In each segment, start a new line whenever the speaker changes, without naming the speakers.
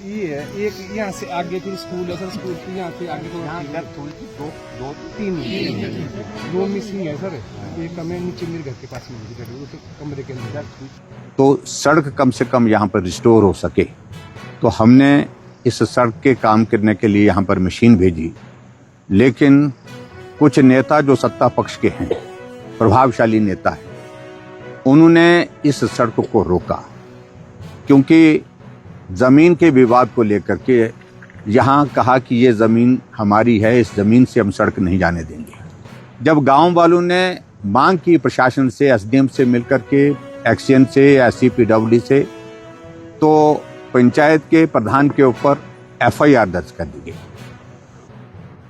ये है एक यहाँ से आगे फिर स्कूल है सर, स्कूल की यहाँ से आगे दो मिसिंग है सर। एक कमरे नीचे मेरे घर के पास में तो कमरे के अंदर।
तो सड़क कम से कम यहाँ पर रिस्टोर हो सके तो हमने इस सड़क के काम करने के लिए यहाँ पर मशीन भेजी, लेकिन कुछ नेता जो सत्ता पक्ष के हैं, प्रभावशाली नेता हैं, उन्होंने इस सड़क को रोका क्योंकि जमीन के विवाद को लेकर के यहाँ कहा कि ये जमीन हमारी है, इस जमीन से हम सड़क नहीं जाने देंगे। जब गांव वालों ने मांग की प्रशासन से, एसडीएम से मिलकर के, एक्सचेंज से, एससीपीडब्ल्यूडी से, तो पंचायत के प्रधान के ऊपर एफआईआर दर्ज कर दी गई।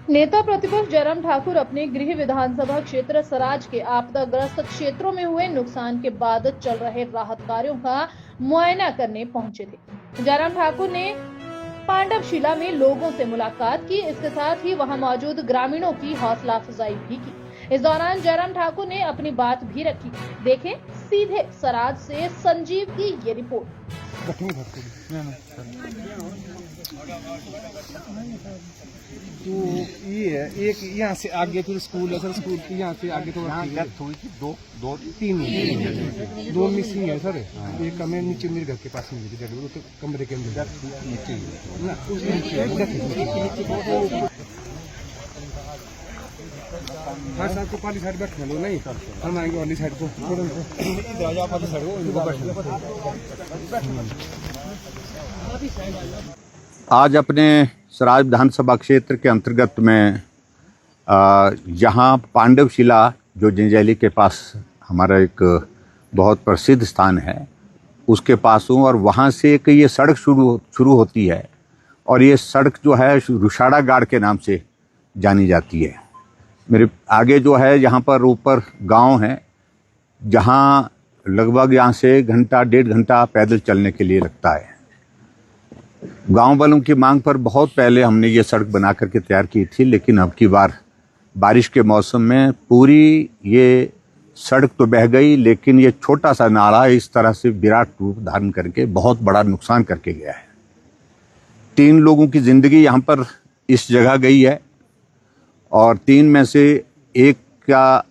नेता प्रतिपक्ष जयराम ठाकुर अपने गृह विधानसभा क्षेत्र सराज के आपदाग्रस्त क्षेत्रों में हुए नुकसान के बाद चल रहे राहत कार्यों का मुआयना करने पहुंचे थे। जयराम ठाकुर ने पांडवशिला में लोगों से मुलाकात की, इसके साथ ही वहां मौजूद ग्रामीणों की हौसला अफजाई भी की। इस दौरान जयराम ठाकुर ने अपनी बात भी रखी। देखें सीधे सराज से संजीव की ये रिपोर्ट।
तो ये है एक यहाँ से आगे फिर स्कूल है सर, स्कूल की यहाँ से आगे दो मिसिंग है सर। एक कमरे नीचे मेरे घर के पास में तो कमरे के अंदर ना हाँ साहब को पाली साइड बैठ लो, नहीं हम आएंगे वाली साइड को
आज अपने सराज विधानसभा क्षेत्र के अंतर्गत में यहाँ पांडवशिला जो जंजैली के पास हमारा एक बहुत प्रसिद्ध स्थान है, उसके पास हूँ और वहाँ से एक ये सड़क शुरू होती है और ये सड़क जो है रुशाड़ा गाड़ के नाम से जानी जाती है। मेरे आगे जो है यहाँ पर ऊपर गांव है जहाँ लगभग यहाँ से घंटा डेढ़ घंटा पैदल चलने के लिए लगता है। गांव वालों की मांग पर बहुत पहले हमने ये सड़क बना करके तैयार की थी, लेकिन अब की बार बारिश के मौसम में पूरी ये सड़क तो बह गई, लेकिन ये छोटा सा नाला इस तरह से विराट रूप धारण करके बहुत बड़ा नुकसान करके गया है। 3 लोगों की जिंदगी यहाँ पर इस जगह गई है और 3 में से एक का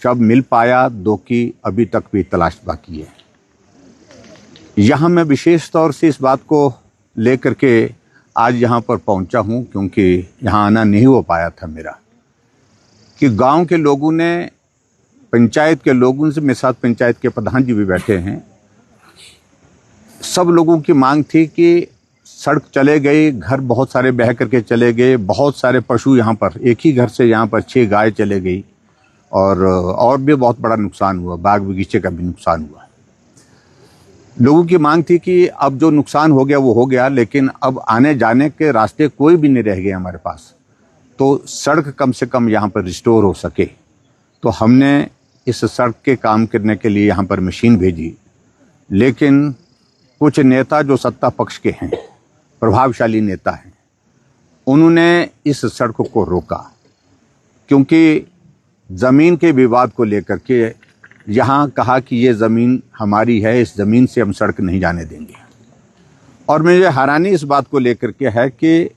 शव मिल पाया, 2 की अभी तक भी तलाश बाकी है। यहाँ मैं विशेष तौर से इस बात को लेकर के आज यहाँ पर पहुँचा हूँ क्योंकि यहाँ आना नहीं हो पाया था मेरा, कि गांव के लोगों ने, पंचायत के लोगों से, मेरे साथ पंचायत के प्रधान जी भी बैठे हैं, सब लोगों की मांग थी कि सड़क चले गई, घर बहुत सारे बह करके चले गए, बहुत सारे पशु यहाँ पर, एक ही घर से यहाँ पर 6 गाय चले गई और भी बहुत बड़ा नुकसान हुआ, बाग बगीचे का भी नुकसान हुआ। लोगों की मांग थी कि अब जो नुकसान हो गया वो हो गया, लेकिन अब आने जाने के रास्ते कोई भी नहीं रह गए हमारे पास, तो सड़क कम से कम यहाँ पर रिस्टोर हो सके। तो हमने इस सड़क के काम करने के लिए यहाँ पर मशीन भेजी, लेकिन कुछ नेता जो सत्ता पक्ष के हैं, प्रभावशाली नेता हैं, उन्होंने इस सड़क को रोका क्योंकि ज़मीन के विवाद को लेकर के यहाँ कहा कि ये ज़मीन हमारी है, इस ज़मीन से हम सड़क नहीं जाने देंगे। और मुझे हैरानी इस बात को लेकर के है कि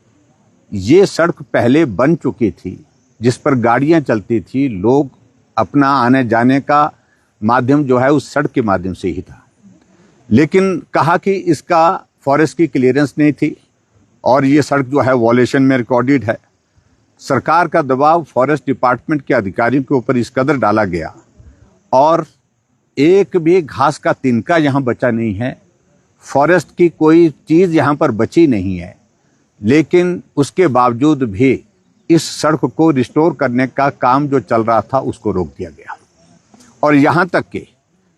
ये सड़क पहले बन चुकी थी, जिस पर गाड़ियाँ चलती थी, लोग अपना आने जाने का माध्यम जो है उस सड़क के माध्यम से ही था, लेकिन कहा कि इसका फॉरेस्ट की क्लियरेंस नहीं थी और ये सड़क जो है वॉल्यूशन में रिकॉर्डेड है। सरकार का दबाव फॉरेस्ट डिपार्टमेंट के अधिकारियों के ऊपर इस कदर डाला गया और एक भी घास का तिनका यहाँ बचा नहीं है, फॉरेस्ट की कोई चीज़ यहाँ पर बची नहीं है, लेकिन उसके बावजूद भी इस सड़क को रिस्टोर करने का काम जो चल रहा था उसको रोक दिया गया। और यहाँ तक कि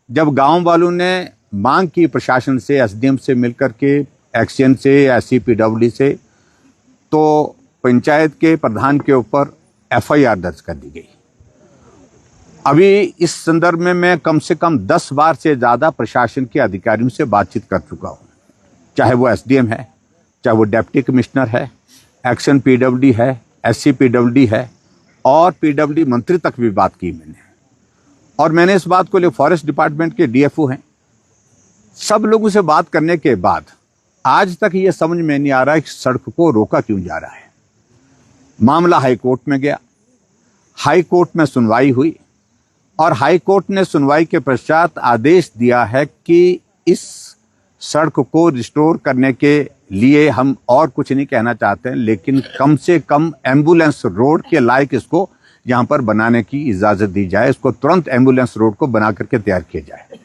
जब गांव वालों ने मांग की प्रशासन से, एसडीएम से मिलकर के, एक्सचेंज से, एससीपीडब्ल्यूडी से, तो पंचायत के प्रधान के ऊपर एफआईआर दर्ज कर दी गई। अभी इस संदर्भ में मैं कम से कम 10 बार से ज़्यादा प्रशासन के अधिकारियों से बातचीत कर चुका हूँ, चाहे वो एसडीएम है, चाहे वो डिप्टी कमिश्नर है, एक्शन पीडब्ल्यूडी है, एससीपीडब्ल्यूडी है और पीडब्ल्यूडी मंत्री तक भी बात की मैंने। और मैंने इस बात को ले फॉरेस्ट डिपार्टमेंट के डीएफओ हैं, सब लोगों से बात करने के बाद आज तक ये समझ में नहीं आ रहा है कि सड़क को रोका क्यों जा रहा है। मामला हाई कोर्ट में गया, हाई कोर्ट में सुनवाई हुई और हाई कोर्ट ने सुनवाई के पश्चात आदेश दिया है कि इस सड़क को रिस्टोर करने के लिए हम और कुछ नहीं कहना चाहते हैं, लेकिन कम से कम एम्बुलेंस रोड के लायक इसको यहाँ पर बनाने की इजाजत दी जाए। इसको तुरंत एम्बुलेंस रोड को बना करके तैयार किया जाए।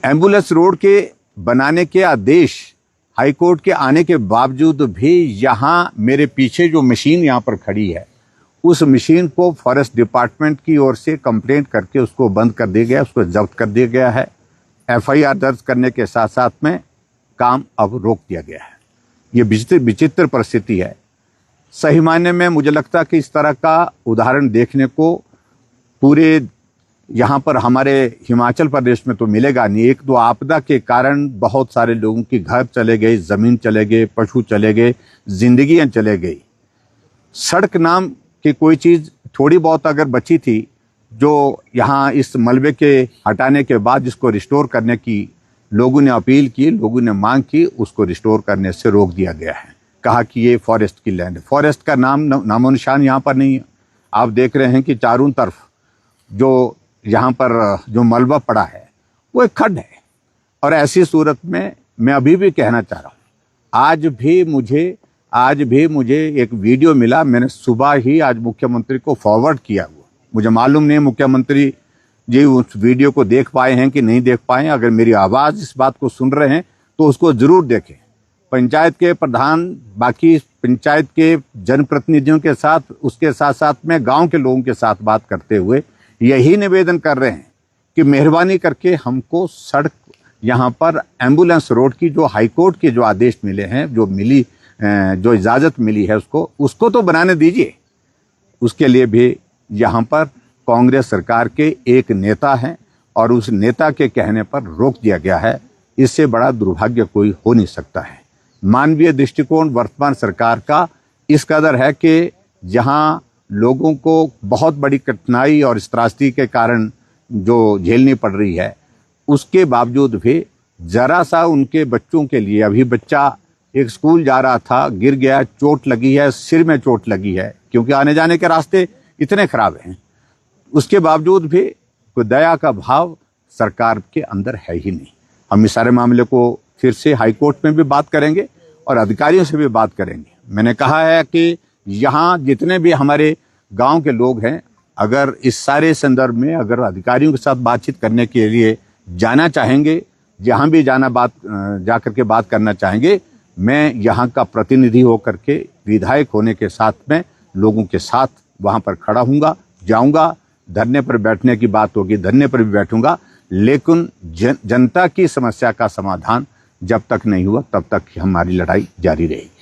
एम्बुलेंस रोड के बनाने के आदेश हाईकोर्ट के आने के बावजूद भी यहाँ मेरे पीछे जो मशीन यहाँ पर खड़ी है, उस मशीन को फॉरेस्ट डिपार्टमेंट की ओर से कंप्लेंट करके उसको बंद कर दिया गया, उसको जब्त कर दिया गया है। एफआईआर दर्ज करने के साथ साथ में काम अब रोक दिया गया है। ये विचित्र परिस्थिति है। सही मायने में मुझे लगता है कि इस तरह का उदाहरण देखने को पूरे यहाँ पर हमारे हिमाचल प्रदेश में तो मिलेगा नहीं। एक दो आपदा के कारण बहुत सारे लोगों के घर चले गए, जमीन चले गए, पशु चले गए, जिंदगियां चले गई। सड़क नाम की कोई चीज थोड़ी बहुत अगर बची थी, जो यहाँ इस मलबे के हटाने के बाद जिसको रिस्टोर करने की लोगों ने अपील की, लोगों ने मांग की, उसको रिस्टोर करने से रोक दिया गया है। कहा कि ये फॉरेस्ट की लैंड है। फॉरेस्ट का नामो निशान यहाँ पर नहीं है। आप देख रहे हैं कि चारों तरफ जो यहाँ पर जो मलबा पड़ा है वो एक खड्ड है। और ऐसी सूरत में मैं अभी भी कहना चाह रहा हूँ, आज भी मुझे एक वीडियो मिला, मैंने सुबह ही आज मुख्यमंत्री को फॉरवर्ड किया हुआ। मुझे मालूम नहीं मुख्यमंत्री जी उस वीडियो को देख पाए हैं कि नहीं देख पाए। अगर मेरी आवाज़ इस बात को सुन रहे हैं तो उसको ज़रूर देखें। पंचायत के प्रधान, बाकी पंचायत के जनप्रतिनिधियों के साथ, उसके साथ साथ में गांव के लोगों के साथ बात करते हुए यही निवेदन कर रहे हैं कि मेहरबानी करके हमको सड़क यहाँ पर एम्बुलेंस रोड की जो हाईकोर्ट के जो आदेश मिले हैं, जो इजाज़त मिली है, उसको तो बनाने दीजिए। उसके लिए भी यहाँ पर कांग्रेस सरकार के एक नेता हैं और उस नेता के कहने पर रोक दिया गया है। इससे बड़ा दुर्भाग्य कोई हो नहीं सकता है। मानवीय दृष्टिकोण वर्तमान सरकार का इस कदर है कि जहाँ लोगों को बहुत बड़ी कठिनाई और त्रासदी के कारण जो झेलनी पड़ रही है, उसके बावजूद भी जरा सा उनके बच्चों के लिए, अभी बच्चा एक स्कूल जा रहा था, गिर गया, चोट लगी है, सिर में चोट लगी है, क्योंकि आने जाने के रास्ते इतने खराब हैं, उसके बावजूद भी कोई दया का भाव सरकार के अंदर है ही नहीं। हम इस सारे मामले को फिर से हाईकोर्ट में भी बात करेंगे और अधिकारियों से भी बात करेंगे। मैंने कहा है कि यहाँ जितने भी हमारे गांव के लोग हैं, अगर इस सारे संदर्भ में अगर अधिकारियों के साथ बातचीत करने के लिए जाना चाहेंगे, जहाँ भी जा करके बात करना चाहेंगे, मैं यहाँ का प्रतिनिधि होकर के, विधायक होने के साथ में लोगों के साथ वहाँ पर खड़ा हूँगा, जाऊँगा। धरने पर बैठने की बात होगी, धरने पर भी बैठूंगा, लेकिन जनता की समस्या का समाधान जब तक नहीं हुआ तब तक हमारी लड़ाई जारी रहेगी।